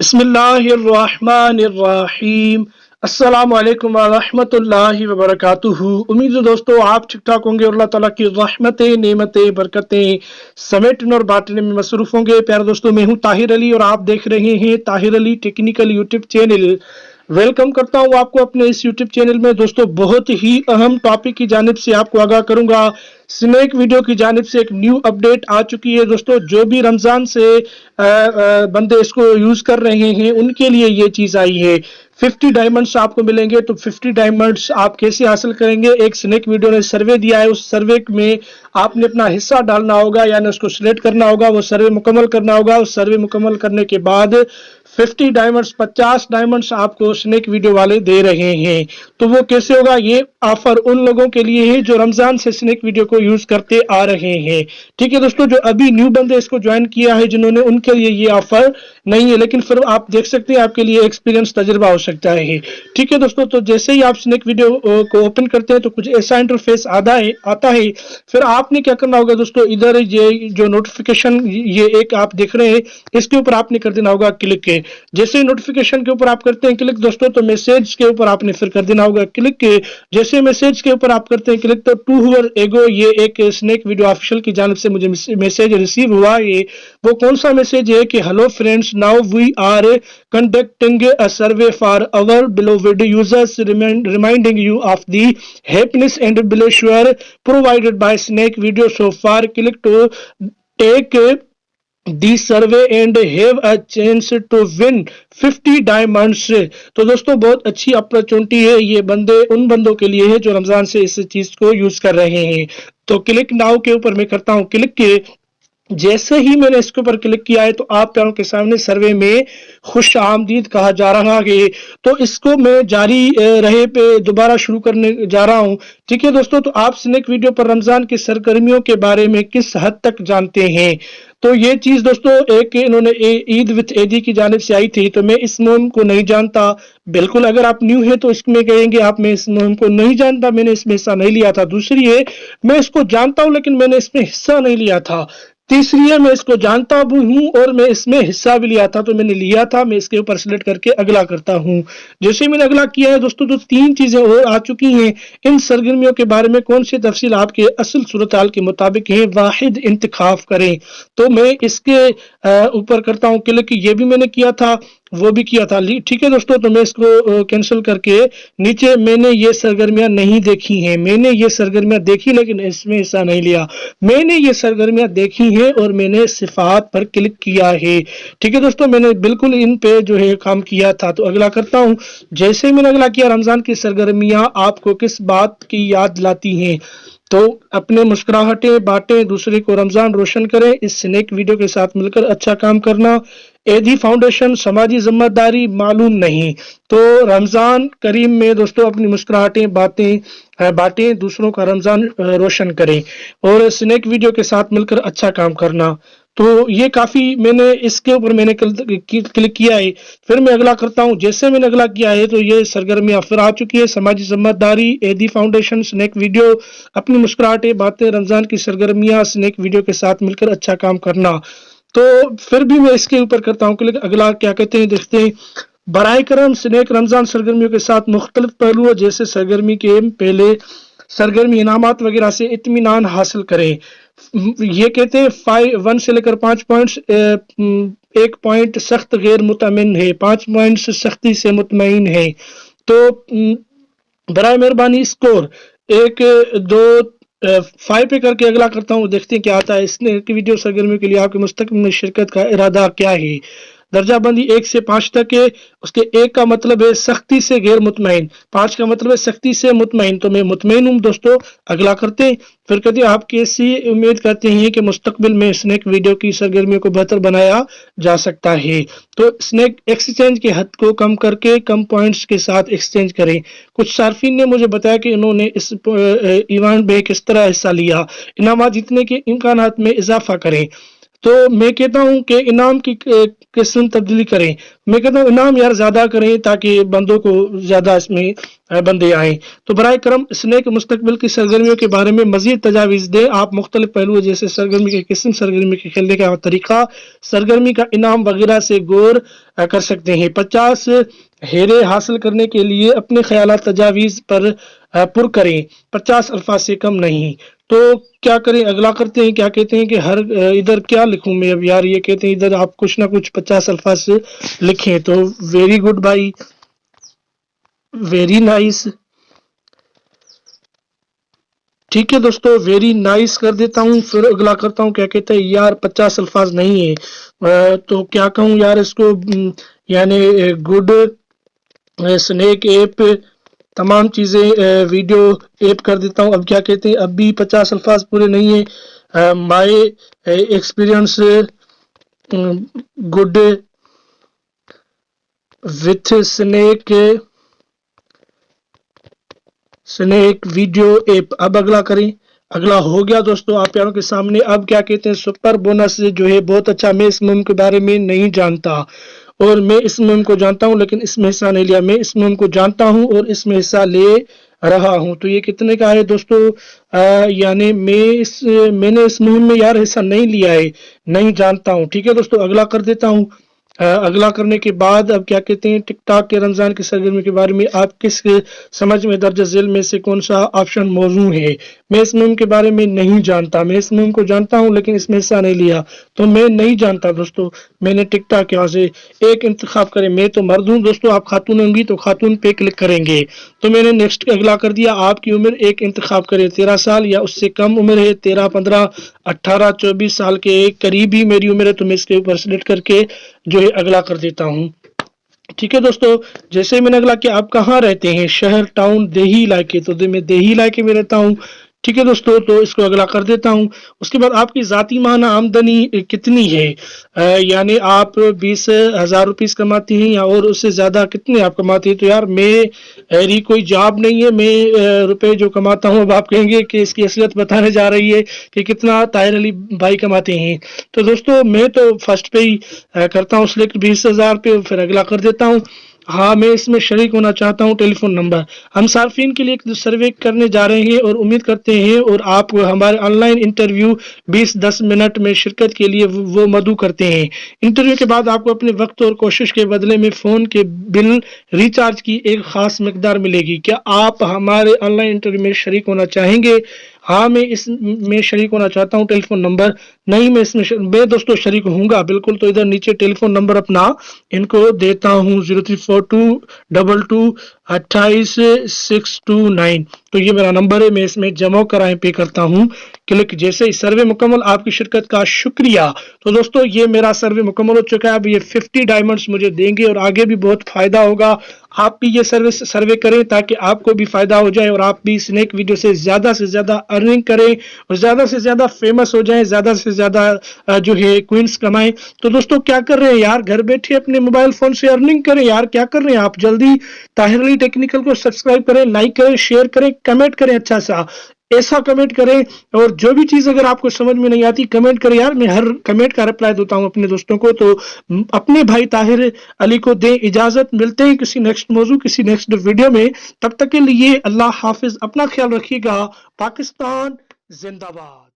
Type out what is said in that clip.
बिस्मिल्लाहिर्रहमानिर्रहीम। अस्सलाम वालेकुम वरहमतुल्लाहि वबरकातुहू। उम्मीद है दोस्तों आप ठीक ठाक होंगे और अल्लाह ताला की रहमतें नेमतें बरकतें समेटने और बांटने में मसरूफ होंगे। प्यारे दोस्तों, मैं हूं ताहिर अली और आप देख रहे हैं Tahir Ali technical YouTube channel. Welcome करता हूं आपको अपने इस यूट्यूब चैनल में। दोस्तों, बहुत ही अहम टॉपिक की जानिब से आपको आगाह करूंगा। स्नैक वीडियो की जानिब से एक न्यू अपडेट आ चुकी है। दोस्तों, जो भी रमजान से बंदे इसको यूज कर रहे हैं उनके लिए ये चीज आई है। 50 डायमंड्स आपको मिलेंगे। तो 50 डायमंड्स आप कैसे हासिल करेंगे? एक स्नैक वीडियो ने सर्वे दिया है, उस सर्वे में आपने अपना हिस्सा डालना होगा, यानी उसको सिलेक्ट करना होगा, वो सर्वे मुकम्मल करना होगा। उस सर्वे मुकम्मल करने के बाद 50 डायमंड्स 50 डायमंड्स आपको स्नैक वीडियो वाले दे रहे हैं। तो वो कैसे होगा? ये ऑफर उन लोगों के लिए है जो रमजान से स्नैक वीडियो को यूज करते आ रहे हैं। ठीक है दोस्तों, जो अभी न्यू बंदे इसको ज्वाइन किया है जिन्होंने, उनके लिए ये ऑफर नहीं है, लेकिन फिर आप देख सकते हैं आपके लिए एक्सपीरियंस तजुर्बा हो सकता है। ठीक है दोस्तों, तो जैसे ही आप स्नैक वीडियो को ओपन करते हैं तो कुछ ऐसा इंटरफेस आता है। फिर आपने क्या करना होगा दोस्तों, इधर ये जो नोटिफिकेशन ये एक आप देख रहे हैं, इसके ऊपर आपने कर देना होगा क्लिक के। जैसे ही नोटिफिकेशन के ऊपर आप करते हैं क्लिक दोस्तों, तो मैसेज के ऊपर आपने फिर कर देना होगा क्लिक के। जैसे मैसेज के ऊपर आप करते हैं क्लिक, तो 2 हवर एगो ये एक स्नैक वीडियो ऑफिशियल की जानिब से मुझे मैसेज रिसीव हुआ है। वो कौन सा मैसेज है कि hello friends, now we are conducting a survey for our beloved users, reminding you of the happiness and pleasure provided by Snake Video so far. Click to take the survey and have a chance to win 50 diamonds. तो दोस्तों, बहुत अच्छी opportunity है। ये बंदे उन बंदों के लिए है जो रमजान से इस चीज को यूज कर रहे हैं। तो क्लिक नाउ के ऊपर मैं करता हूं क्लिक के। जैसे ही मैंने इसके ऊपर क्लिक किया है तो आप प्यारों के सामने सर्वे में खुश आमदीद कहा जा रहा है। तो इसको मैं जारी रहे पे दोबारा शुरू करने जा रहा हूं। ठीक है दोस्तों, तो आप स्नैक वीडियो पर रमजान की सरगर्मियों के बारे में किस हद तक जानते हैं? तो ये चीज दोस्तों एक इन्होंने ईद विथ एदी की जानिब से आई थी। तो मैं इस मुहिम को नहीं जानता। बिल्कुल, अगर आप न्यू है तो इसमें कहेंगे आप मैं इस मुहिम को नहीं जानता, मैंने इसमें हिस्सा नहीं लिया था। दूसरी है, मैं इसको जानता हूं लेकिन मैंने इसमें हिस्सा नहीं लिया था। तीसरी है, मैं इसको जानता भी हूं और मैं इसमें हिस्सा भी लिया था, तो मैंने लिया था। मैं इसके ऊपर सिलेक्ट करके अगला करता हूं। जैसे मैंने अगला किया है दोस्तों, तो 3 चीजें और आ चुकी हैं। इन सरगर्मियों के बारे में कौन सी तफसील आपके असल सूरत हाल के मुताबिक है, वाहिद इंतखाब करें। तो मैं इसके ऊपर करता हूं क्लिक। ये भी मैंने किया था, वो भी किया था। ठीक है दोस्तों, तो मैं इसको कैंसिल करके नीचे मैंने ये सरगर्मियां नहीं देखी हैं, मैंने ये सरगर्मियां देखी लेकिन इसमें हिस्सा नहीं लिया। मैंने ये सरगर्मियां देखी हैं और मैंने सिफात पर क्लिक किया है। ठीक है दोस्तों, मैंने बिल्कुल इन पे जो है काम किया था। तो अगला करता हूं। जैसे मैंने अगला किया, रमजान की सरगर्मियां आपको किस बात की याद लाती हैं? तो अपने मुस्कुराहटें बांटें, दूसरे को रमजान रोशन करें, इस स्नैक वीडियो के साथ मिलकर अच्छा काम करना, एदी फाउंडेशन, समाजी जिम्मेदारी मालूम नहीं। तो रमजान करीम में दोस्तों अपनी मुस्कुराहटें बांटें, दूसरों का रमजान रोशन करें और स्नैक वीडियो के साथ मिलकर अच्छा काम करना। तो ये काफी मैंने इसके ऊपर मैंने क्लिक किया है। फिर मैं अगला करता हूं। जैसे मैंने अगला किया है तो ये सरगर्मियां फिर आ चुकी है। समाजी जिम्मेदारी, एदी फाउंडेशन, स्नैक वीडियो, अपनी मुस्कुराहटें बातें, रमजान की सरगर्मियां, स्नैक वीडियो के साथ मिलकर अच्छा काम करना। तो फिर भी मैं इसके ऊपर करता हूं क्लिक। अगला क्या कहते हैं देखते हैं। बराए करम स्नैक रमजान सरगर्मियों के साथ मुख्तलिफ पहलुओं जैसे सरगर्मी के पहले सरगर्मी इनामात वगैरह से इत्मीनान हासिल करें। ये कहते हैं 1 से लेकर 5 पॉइंट्स। 1 पॉइंट सख्त गैर मुतमिन है, 5 पॉइंट्स सख्ती से मुतमईन है। तो बराए मेहरबानी स्कोर 1 2 5 पे करके अगला करता हूँ। देखते हैं क्या आता है। इसने की वीडियो सरगर्मियों के लिए आपके मुस्तकबिल में शिरकत का इरादा क्या है? दर्जा बंदी 1 से 5 तक है। उसके 1 का मतलब है सख्ती से गैर मुतमईन, 5 का मतलब है सख्ती से मुतमईन। तो मैं मुतमईन हूँ दोस्तों। अगला करते हैं। फिर कहते हैं आप कैसी उम्मीद करते हैं कि मुस्तकबिल में स्नैक वीडियो की सरगर्मियों को बेहतर बनाया जा सकता है? तो स्नैक एक्सचेंज के हद को कम करके कम पॉइंट्स के साथ एक्सचेंज करें। कुछ सार्फिन ने मुझे बताया कि इन्होंने इस इवेंट में किस तरह हिस्सा लिया। इनामात जीतने के इम्कानात में इजाफा करें। तो मैं कहता हूं कि इनाम की किस्म तब्दीली करें। मैं कहता हूं इनाम यार ज्यादा करें ताकि बंदों को ज्यादा इसमें बंदे आएँ। तो बराए करम स्नेक मुस्तकबिल की सरगर्मियों के बारे में मजीद तजावीज़ दें। आप मुख्तलिफ पहलुओं जैसे सरगर्मी की किस्म, सरगर्मी के खेलने का तरीका, सरगर्मी का इनाम वगैरह से गौर कर सकते हैं। 50 हेरे हासिल करने के लिए अपने ख्यालात तजावीज़ पर पुर करें, 50 अल्फाज से कम नहीं। तो क्या करें, अगला करते हैं। क्या कहते हैं कि हर इधर क्या लिखूं मैं अब यार, ये कहते हैं इधर आप कुछ ना कुछ 50 अल्फाज से लिखें। तो वेरी गुड भाई, वेरी नाइस। ठीक है दोस्तों, वेरी नाइस कर देता हूँ। फिर अगला करता हूँ। क्या कहते हैं यार 50 अल्फाज नहीं है, तो क्या कहूँ यार इसको, यानी गुड स्नेक ऐप, तमाम चीज़ें वीडियो ऐप कर देता हूँ। अब क्या कहते हैं, अब भी 50 अल्फाज पूरे नहीं है। My experience good with snake video app. अब अगला करें। अगला हो गया दोस्तों आप प्यारों के सामने। अब क्या कहते हैं, सुपर बोनस जो है बहुत अच्छा। मैं इस मुहिम के बारे में नहीं जानता, और मैं इस मुहिम को जानता हूं लेकिन इसमें हिस्सा नहीं लिया। मैं इस मुहिम को जानता हूं और इसमें हिस्सा ले रहा हूं। तो ये कितने का है दोस्तों, यानी मैंने इस मुहिम में यार हिस्सा नहीं लिया है, नहीं जानता हूं। ठीक है दोस्तों, अगला कर देता हूं। अगला करने के बाद अब क्या कहते हैं, टिकटॉक के रमजान की सरगर्मी के बारे में आप किस समझ में दर्ज झेल में से कौन सा ऑप्शन मौजूद है। मैं इस मुहिम के बारे में नहीं जानता। मैं इस मुहिम को जानता हूं लेकिन इसमें हिस्सा नहीं लिया, तो मैं नहीं जानता दोस्तों। मैंने टिकटॉक यहाँ से एक इंतखाब करें। मैं तो मर्द हूँ दोस्तों, आप खातून होंगी तो खातून पे क्लिक करेंगे। तो मैंने नेक्स्ट अगला कर दिया। आपकी उम्र एक इंतखाब करें, 13 साल या उससे कम उम्र है, 13, 15, 18, 24 साल के करीब ही मेरी उम्र है, तो मैं इसके ऊपर सेलेक्ट करके जो है अगला कर देता हूं। ठीक है दोस्तों, जैसे ही मैंने अगला किया, आप कहाँ रहते हैं, शहर, टाउन, देही इलाके, तो मैं देही इलाके में रहता हूँ। ठीक है दोस्तों, तो इसको अगला कर देता हूँ। उसके बाद आपकी जाती माहाना आमदनी कितनी है, यानी आप 20,000 रुपीस कमाती हैं या और उससे ज़्यादा कितने आप कमाती हैं। तो यार मेरी कोई जॉब नहीं है, मैं रुपए जो कमाता हूँ, अब आप कहेंगे कि इसकी असलियत बताने जा रही है कि कितना ताहिर अली भाई कमाते हैं। तो दोस्तों मैं तो फर्स्ट पे ही करता हूँ सिलेक्ट 20,000 पे, फिर अगला कर देता हूँ। हाँ, मैं इसमें शरीक होना चाहता हूँ। टेलीफोन नंबर, हम सार्फिन के लिए एक सर्वे करने जा रहे हैं और उम्मीद करते हैं और आप हमारे ऑनलाइन इंटरव्यू 20-10 मिनट में शिरकत के लिए वो मदऊ करते हैं। इंटरव्यू के बाद आपको अपने वक्त और कोशिश के बदले में फ़ोन के बिल रिचार्ज की एक ख़ास मकदार मिलेगी। क्या आप हमारे ऑनलाइन इंटरव्यू में शरीक होना चाहेंगे। हाँ, मैं इसमें शरीक होना चाहता हूँ। टेलीफोन नंबर, नहीं मैं इसमें मैं दोस्तों शरीक होऊंगा बिल्कुल। तो इधर नीचे टेलीफोन नंबर अपना इनको देता हूँ, 03422228,629। तो ये मेरा नंबर है, मैं इसमें जमा कराएं पे करता हूँ क्लिक। जैसे ही सर्वे मुकम्मल, आपकी शिरकत का शुक्रिया। तो दोस्तों ये मेरा सर्वे मुकम्मल हो चुका है। अब ये 50 डायमंड्स मुझे देंगे और आगे भी बहुत फायदा होगा। आप भी ये सर्वे करें ताकि आपको भी फायदा हो जाए और आप भी स्नेक वीडियो से ज्यादा अर्निंग करें और ज्यादा से ज्यादा फेमस हो जाएं, ज्यादा से ज्यादा जो है क्वींस कमाएं। तो दोस्तों क्या कर रहे हैं यार, घर बैठे अपने मोबाइल फोन से अर्निंग करें यार। क्या कर रहे हैं आप, जल्दी ताहिर अली टेक्निकल को सब्सक्राइब करें, लाइक करें, शेयर करें, कमेंट करें, अच्छा सा ऐसा कमेंट करें। और जो भी चीज अगर आपको समझ में नहीं आती कमेंट करें यार, मैं हर कमेंट का रिप्लाई देता हूं अपने दोस्तों को। तो अपने भाई ताहिर अली को दें इजाजत, मिलते हैं किसी नेक्स्ट मौजू, किसी नेक्स्ट वीडियो में। तब तक के लिए अल्लाह हाफिज, अपना ख्याल रखिएगा। पाकिस्तान जिंदाबाद।